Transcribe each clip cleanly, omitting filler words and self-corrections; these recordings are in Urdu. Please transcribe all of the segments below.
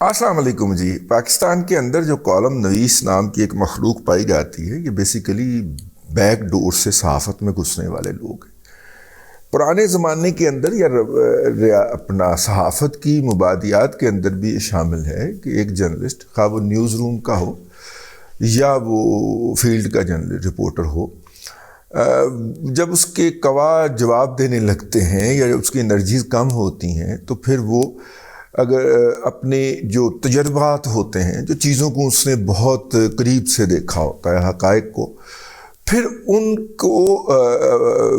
السلام علیکم جی. پاکستان کے اندر جو کالم نویس نام کی ایک مخلوق پائی جاتی ہے، یہ بیسیکلی بیک ڈور سے صحافت میں گھسنے والے لوگ ہیں. پرانے زمانے کے اندر یا اپنا صحافت کی مبادیات کے اندر بھی یہ شامل ہے کہ ایک جرنلسٹ، خواہ وہ نیوز روم کا ہو یا وہ فیلڈ کا رپورٹر ہو، جب اس کے قوا جواب دینے لگتے ہیں یا اس کی انرجیز کم ہوتی ہیں تو پھر وہ اگر اپنے جو تجربات ہوتے ہیں، جو چیزوں کو اس نے بہت قریب سے دیکھا ہوتا ہے، حقائق کو، پھر ان کو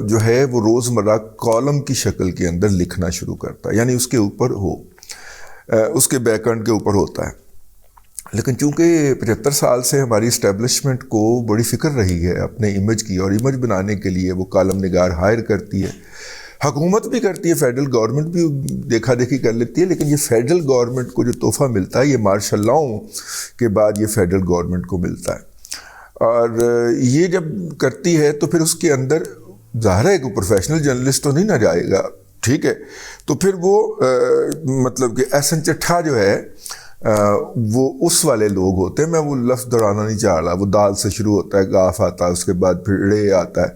جو ہے وہ روزمرہ کالم کی شکل کے اندر لکھنا شروع کرتا ہے، یعنی اس کے اوپر اس کے بیک اینڈ کے اوپر ہوتا ہے. لیکن چونکہ 75 سال سے ہماری اسٹیبلشمنٹ کو بڑی فکر رہی ہے اپنے امیج کی، اور امیج بنانے کے لیے وہ کالم نگار ہائر کرتی ہے، حکومت بھی کرتی ہے، فیڈرل گورنمنٹ بھی دیکھا دیکھی کر لیتی ہے، لیکن یہ فیڈرل گورنمنٹ کو جو تحفہ ملتا ہے یہ مارشل لاؤں کے بعد یہ فیڈرل گورنمنٹ کو ملتا ہے. اور یہ جب کرتی ہے تو پھر اس کے اندر ظاہر ہے کہ پروفیشنل جرنلسٹ تو نہیں نہ جائے گا، ٹھیک ہے، تو پھر وہ مطلب کہ احسن چٹھا جو ہے وہ اس والے لوگ ہوتے ہیں. میں وہ لفظ دہرانا نہیں چاہ رہا، وہ دال سے شروع ہوتا ہے، گاف آتا ہے، اس کے بعد پھر رے آتا ہے،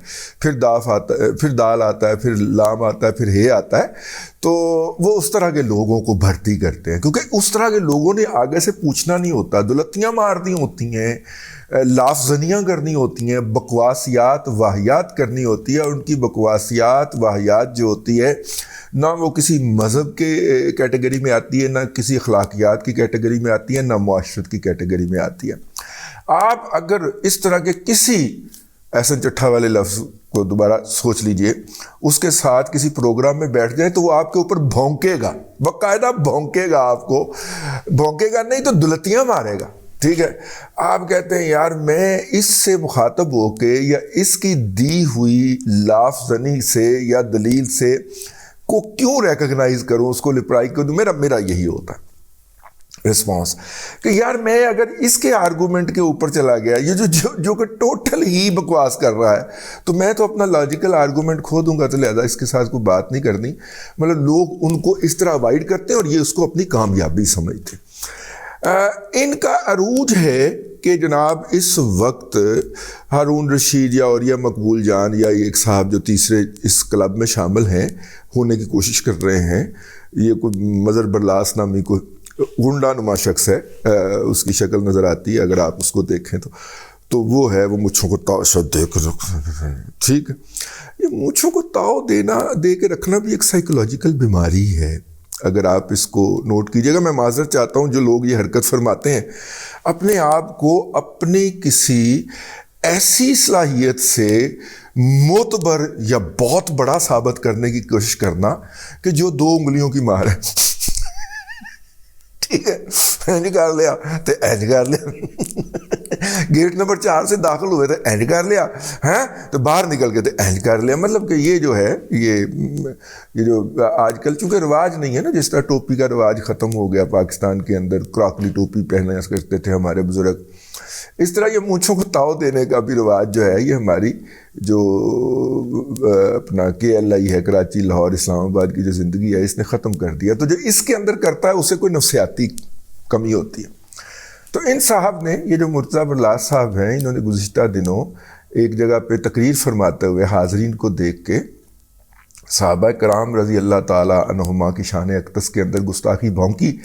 پھر داف آتا ہے، پھر دال آتا ہے، پھر لام آتا ہے، پھر ہے آتا ہے. تو وہ اس طرح کے لوگوں کو بھرتی کرتے ہیں، کیونکہ اس طرح کے لوگوں نے آگے سے پوچھنا نہیں ہوتا، دلتیاں مارنی ہوتی ہیں، لافزنیاں کرنی ہوتی ہیں، بکواسیات واہیات کرنی ہوتی ہے. اور ان کی بکواسیات واہیات جو ہوتی ہے نہ وہ کسی مذہب کے کیٹیگری میں آتی ہے، نہ کسی اخلاقیات کی کیٹیگری میں آتی ہے، نہ معاشرت کی کیٹیگری میں آتی ہے. آپ اگر اس طرح کے کسی احسن چٹھا والے لفظ کو دوبارہ سوچ لیجئے، اس کے ساتھ کسی پروگرام میں بیٹھ جائیں تو وہ آپ کے اوپر بھونکے گا، باقاعدہ بھونکے گا، آپ کو بھونکے گا نہیں تو دلتیاں مارے گا، ٹھیک ہے. آپ کہتے ہیں یار میں اس سے مخاطب ہو کے یا اس کی دی ہوئی لافزنی سے یا دلیل سے کو کیوں ریکگنائز کروں، اس کو لپرائی کروں. میرا یہی ہوتا ہے رسپانس کہ یار میں اگر اس کے آرگومنٹ کے اوپر چلا گیا، یہ جو کہ ٹوٹل ہی بکواس کر رہا ہے، تو میں تو اپنا لاجیکل آرگومنٹ کھو دوں گا، تو لہذا اس کے ساتھ کوئی بات نہیں کرنی. مطلب لوگ ان کو اس طرح اوائڈ کرتے ہیں اور یہ اس کو اپنی کامیابی سمجھتے ہیں. ان کا عروج ہے کہ جناب اس وقت ہارون رشید یا اوریا مقبول جان یا ایک صاحب جو تیسرے اس کلب میں شامل ہیں، ہونے کی کوشش کر رہے ہیں، یہ کوئی مظہر برلاس نامی کوئی غنڈہ نما شخص ہے، اس کی شکل نظر آتی ہے اگر آپ اس کو دیکھیں تو وہ ہے، وہ مچھوں کو تاؤ شد دے کر ٹھیک ہے. یہ مچھوں کو تاؤ دے کے رکھنا بھی ایک سائیکولوجیکل بیماری ہے، اگر آپ اس کو نوٹ کیجئے گا. میں معذرت چاہتا ہوں جو لوگ یہ حرکت فرماتے ہیں، اپنے آپ کو اپنی کسی ایسی صلاحیت سے معتبر یا بہت بڑا ثابت کرنے کی کوشش کرنا کہ جو 2 انگلیوں کی مار ہے، ٹھیک ہے، اینج کر لیا تو اینج کر لیا، گیٹ نمبر 4 سے داخل ہوئے تو اینج کر لیا، تو باہر نکل کے تو اینج کر لیا. مطلب کہ یہ جو ہے یہ جو آج کل چونکہ رواج نہیں ہے نا، جس طرح ٹوپی کا رواج ختم ہو گیا پاکستان کے اندر، کراکلی ٹوپی پہنا کرتے تھے ہمارے بزرگ، اس طرح یہ مونچھوں کو تاؤ دینے کا بھی رواج جو ہے یہ ہماری جو اپنا KLI ہے، کراچی لاہور اسلام آباد کی جو زندگی ہے، اس نے ختم کر دیا. تو جو اس کے اندر کرتا ہے اسے کوئی نفسیاتی کمی ہوتی ہے. تو ان صاحب نے، یہ جو مرتضیٰ برلاس صاحب ہیں، انہوں نے گزشتہ دنوں ایک جگہ پہ تقریر فرماتے ہوئے حاضرین کو دیکھ کے صحابہ کرام رضی اللہ تعالیٰ عنہما کی شان اقدس کے اندر گستاخی بھونکی.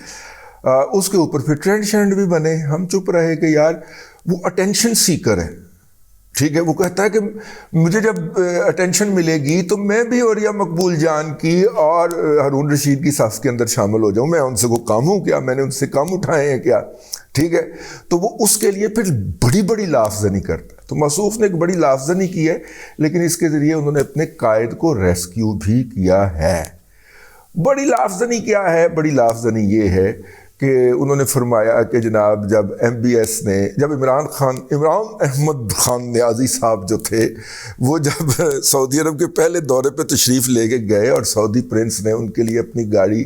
اس کے اوپر پھر ٹرینڈ شینڈ بھی بنے. ہم چپ رہے کہ یار وہ اٹینشن سیکر ہے، ٹھیک ہے، وہ کہتا ہے کہ مجھے جب اٹینشن ملے گی تو میں بھی اوریا مقبول جان کی اور ہارون رشید کی صف کے اندر شامل ہو جاؤں. میں ان سے کوئی کام ہوں کیا؟ میں نے ان سے کام اٹھائے ہیں کیا؟ ٹھیک ہے. تو وہ اس کے لیے پھر بڑی لافزنی کرتا ہے. تو موصوف نے ایک بڑی لافزنی کی ہے، لیکن اس کے ذریعے انہوں نے اپنے قائد کو ریسکیو بھی کیا ہے. بڑی لافزنی کیا ہے؟ بڑی لافزنی یہ ہے کہ انہوں نے فرمایا کہ جناب جب MBS نے، جب عمران احمد خان نیازی صاحب جو تھے، وہ جب سعودی عرب کے پہلے دورے پہ تشریف لے کے گئے اور سعودی پرنس نے ان کے لیے اپنی گاڑی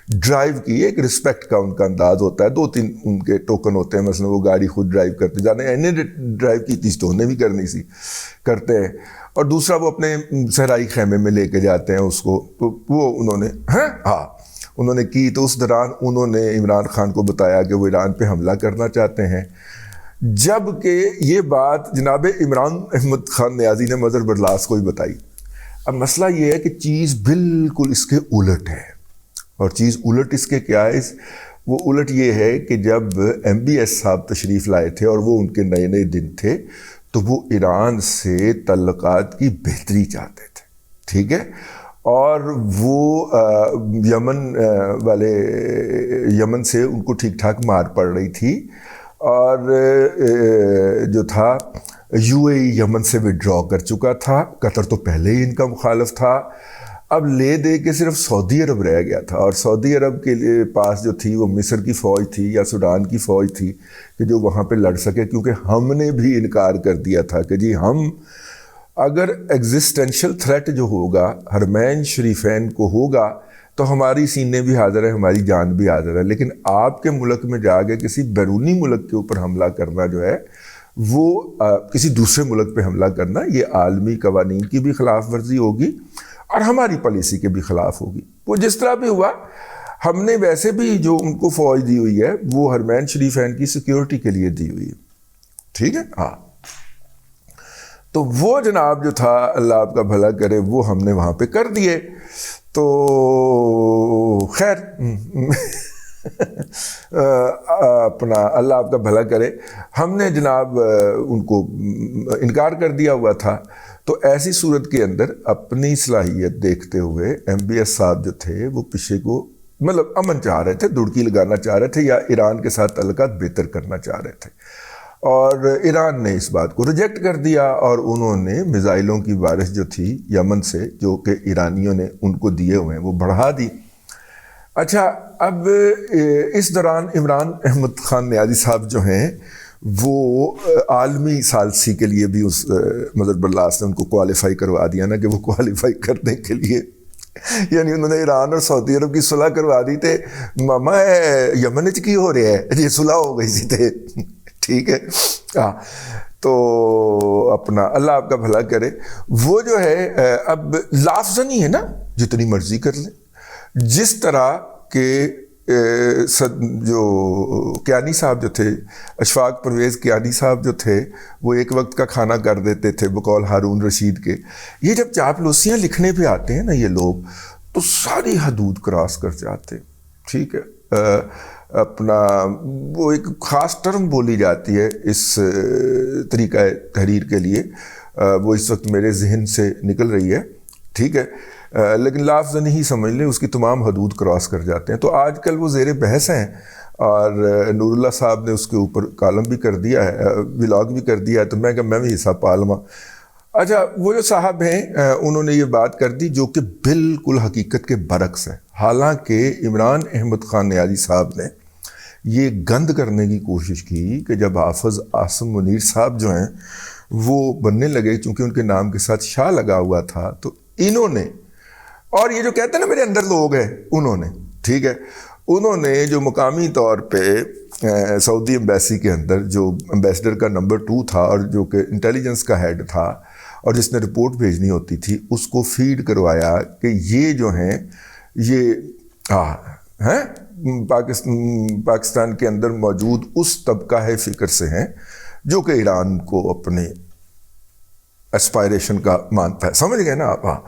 ڈرائیو کی، ایک رسپیکٹ کا ان کا انداز ہوتا ہے، 2-3 ان کے ٹوکن ہوتے ہیں، مثلا وہ گاڑی خود ڈرائیو کرتے جانے، انہیں ڈرائیو کی تھی تو انہیں بھی کرنی سی، کرتے ہیں. اور دوسرا وہ اپنے صحرائی خیمے میں لے کے جاتے ہیں اس کو، تو وہ انہوں نے انہوں نے کی تو اس دوران انہوں نے عمران خان کو بتایا کہ وہ ایران پہ حملہ کرنا چاہتے ہیں، جب کہ یہ بات جناب عمران احمد خان نیازی نے مظہر برلاس کو ہی بتائی۔ اب مسئلہ یہ ہے کہ چیز بالکل اس کے الٹ ہے، اور چیز الٹ اس کے کیا ہے؟ وہ الٹ یہ ہے کہ جب ایم بی ایس صاحب تشریف لائے تھے اور وہ ان کے نئے نئے دن تھے، تو وہ ایران سے تعلقات کی بہتری چاہتے تھے، ٹھیک ہے، اور وہ یمن والے یمن سے ان کو ٹھیک ٹھاک مار پڑ رہی تھی، اور جو تھا یو اے ای یمن سے وڈرا کر چکا تھا، قطر تو پہلے ہی ان کا مخالف تھا، اب لے دے کے صرف سعودی عرب رہ گیا تھا، اور سعودی عرب کے پاس جو تھی وہ مصر کی فوج تھی یا سوڈان کی فوج تھی کہ جو وہاں پہ لڑ سکے، کیونکہ ہم نے بھی انکار کر دیا تھا کہ جی ہم اگر ایگزسٹینشل تھریٹ جو ہوگا حرمین شریفین کو ہوگا تو ہماری سینے بھی حاضر ہے، ہماری جان بھی حاضر ہے، لیکن آپ کے ملک میں جا کے کسی بیرونی ملک کے اوپر حملہ کرنا جو ہے وہ کسی دوسرے ملک پہ حملہ کرنا، یہ عالمی قوانین کی بھی خلاف ورزی ہوگی اور ہماری پالیسی کے بھی خلاف ہوگی۔ وہ جس طرح بھی ہوا، ہم نے ویسے بھی جو ان کو فوج دی ہوئی ہے وہ حرمین شریفین کی سیکیورٹی کے لیے دی ہوئی ہے، ٹھیک ہے، ہاں، تو وہ جناب جو تھا اللہ آپ کا بھلا کرے وہ ہم نے وہاں پہ کر دیے۔ تو خیر اپنا اللہ آپ کا بھلا کرے، ہم نے جناب ان کو انکار کر دیا ہوا تھا، تو ایسی صورت کے اندر اپنی صلاحیت دیکھتے ہوئے ایم بی ایس صاحب جو تھے وہ پیچھے کو مطلب امن چاہ رہے تھے، دڑکی لگانا چاہ رہے تھے، یا ایران کے ساتھ تعلقات بہتر کرنا چاہ رہے تھے، اور ایران نے اس بات کو ریجیکٹ کر دیا، اور انہوں نے میزائلوں کی بارش جو تھی یمن سے جو کہ ایرانیوں نے ان کو دیے ہوئے ہیں وہ بڑھا دی۔ اچھا، اب اس دوران عمران احمد خان نیازی صاحب جو ہیں وہ عالمی ثالثی کے لیے بھی اس مظہر برلاس نے ان کو کوالیفائی کروا دیا نا، کہ وہ کوالیفائی کرنے کے لیے یعنی انہوں نے ایران اور سعودی عرب کی صلح کروا دی تھے، ماما یمن کی ہو رہا ہے یہ صلح ہو گئی سی تھے، ٹھیک ہے، ہاں، تو اپنا اللہ آپ کا بھلا کرے۔ وہ جو ہے اب لافظاً ہی ہے نا، جتنی مرضی کر لیں، جس طرح کہ جو کیانی صاحب جو تھے، اشفاق پرویز کیانی صاحب جو تھے، وہ ایک وقت کا کھانا کر دیتے تھے بقول ہارون رشید کے۔ یہ جب چاپلوسیاں لکھنے پہ آتے ہیں نا یہ لوگ، تو ساری حدود کراس کر جاتے، ٹھیک ہے، اپنا وہ ایک خاص ٹرم بولی جاتی ہے اس طریقہ تحریر کے لیے، وہ اس وقت میرے ذہن سے نکل رہی ہے، ٹھیک ہے، لیکن لفظ نہیں سمجھ لیں، اس کی تمام حدود کراس کر جاتے ہیں۔ تو آج کل وہ زیر بحث ہیں، اور نور اللہ صاحب نے اس کے اوپر کالم بھی کر دیا ہے، ولاگ بھی کر دیا ہے، تو میں بھی حصہ پا لوں۔ اچھا، وہ جو صاحب ہیں انہوں نے یہ بات کر دی جو کہ بالکل حقیقت کے برعکس ہے۔ حالانکہ عمران احمد خان نیازی صاحب نے یہ گند کرنے کی کوشش کی کہ جب حافظ عاصم منیر صاحب جو ہیں وہ بننے لگے، چونکہ ان کے نام کے ساتھ شاہ لگا ہوا تھا، تو انہوں نے، اور یہ جو کہتے ہیں نا میرے اندر لوگ ہیں، انہوں نے، ٹھیک ہے، انہوں نے جو مقامی طور پہ سعودی ایمبیسی کے اندر جو ایمبیسڈر کا نمبر 2 تھا اور جو کہ انٹیلیجنس کا ہیڈ تھا اور جس نے رپورٹ بھیجنی ہوتی تھی، اس کو فیڈ کروایا کہ یہ جو ہیں یہ پاکستان کے اندر موجود اس طبقہ ہے فکر سے ہیں جو کہ ایران کو اپنے اسپائریشن کا مانتا ہے، سمجھ گئے نا آپ؟ ہاں،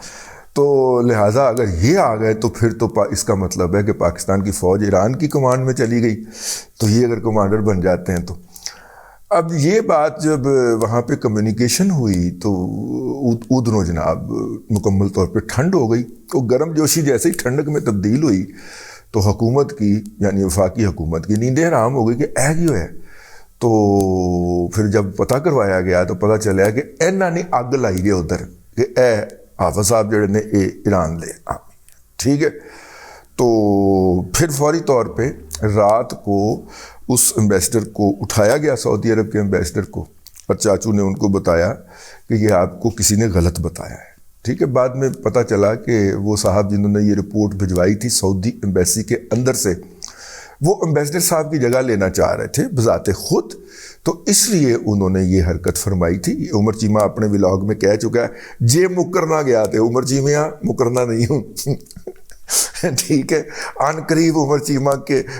تو لہٰذا اگر یہ آ گئے تو پھر تو اس کا مطلب ہے کہ پاکستان کی فوج ایران کی کمانڈ میں چلی گئی، تو یہ اگر کمانڈر بن جاتے ہیں تو اب یہ بات جب وہاں پہ کمیونیکیشن ہوئی تو ادھروں جناب مکمل طور پہ ٹھنڈ ہو گئی، تو گرم جوشی جیسے ہی ٹھنڈک میں تبدیل ہوئی تو حکومت کی، یعنی وفاقی حکومت کی نیندیں حرام ہو گئی کہ کیوں ہے۔ تو پھر جب پتہ کروایا گیا تو پتہ چلا کہ اینا نے اگ لائی گیا ادھر کہ اے حافظ صاحب جڑے نے اے ایران لے، ٹھیک ہے۔ تو پھر فوری طور پہ رات کو اس ایمبیسڈر کو اٹھایا گیا، سعودی عرب کے ایمبیسڈر کو، اور چاچو نے ان کو بتایا کہ یہ آپ کو کسی نے غلط بتایا ہے، ٹھیک ہے۔ بعد میں پتہ چلا کہ وہ صاحب جنہوں نے یہ رپورٹ بھجوائی تھی سعودی ایمبیسی کے اندر سے، وہ ایمبیسڈر صاحب کی جگہ لینا چاہ رہے تھے بذات خود، تو اس لیے انہوں نے یہ حرکت فرمائی تھی۔ عمر چیمہ اپنے ولاگ میں کہہ چکا ہے، جے مکرنا گیا تھے، عمر چیمیاں مکرنا نہیں ہوں ٹھیک ہے، عن قریب عمر چیمہ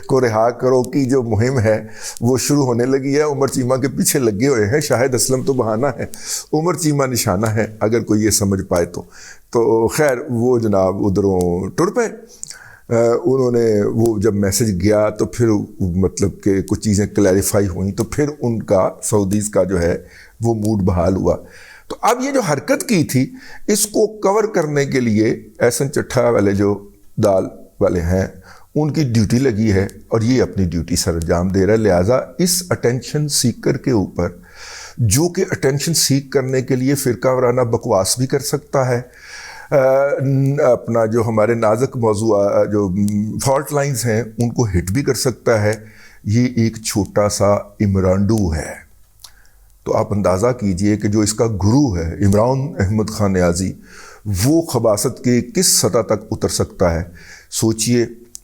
کو رہا کرو کی جو مہم ہے وہ شروع ہونے لگی ہے. عمر چیمہ کے پیچھے لگے ہوئے ہیں. شاہد اسلم تو بہانہ ہے، عمر چیمہ نشانہ ہے، اگر کوئی یہ سمجھ پائے تو خیر وہ جناب ادھروں ٹر پے. انہوں نے وہ جب میسج گیا تو پھر مطلب کہ کچھ چیزیں کلیریفائی ہوئیں تو پھر ان کا سعودیز کا جو ہے وہ موڈ بحال ہوا. تو اب یہ جو حرکت کی تھی اس کو کور کرنے کے لیے احسن چٹھا والے جو دال والے ہیں ان کی ڈیوٹی لگی ہے اور یہ اپنی ڈیوٹی سر انجام دے رہا ہے. لہٰذا اس اٹینشن سیکر کے اوپر جو کہ اٹینشن سیک کرنے کے لیے فرقہ وارانہ بکواس بھی کر سکتا ہے، اپنا جو ہمارے نازک موضوع جو فالٹ لائنز ہیں ان کو ہٹ بھی کر سکتا ہے، یہ ایک چھوٹا سا عمرانڈو ہے. تو آپ اندازہ کیجئے کہ جو اس کا گرو ہے عمران احمد خان نیازی، وہ خباثت کے کس سطح تک اتر سکتا ہے. سوچئے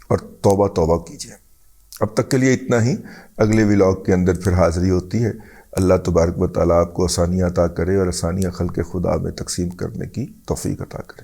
اور توبہ توبہ کیجئے. اب تک کے لیے اتنا ہی. اگلے ولاگ کے اندر پھر حاضری ہوتی ہے. اللہ تبارک و تعالیٰ آپ کو آسانیاں عطا کرے اور آسانیاں خلق خدا میں تقسیم کرنے کی توفیق عطا کرے.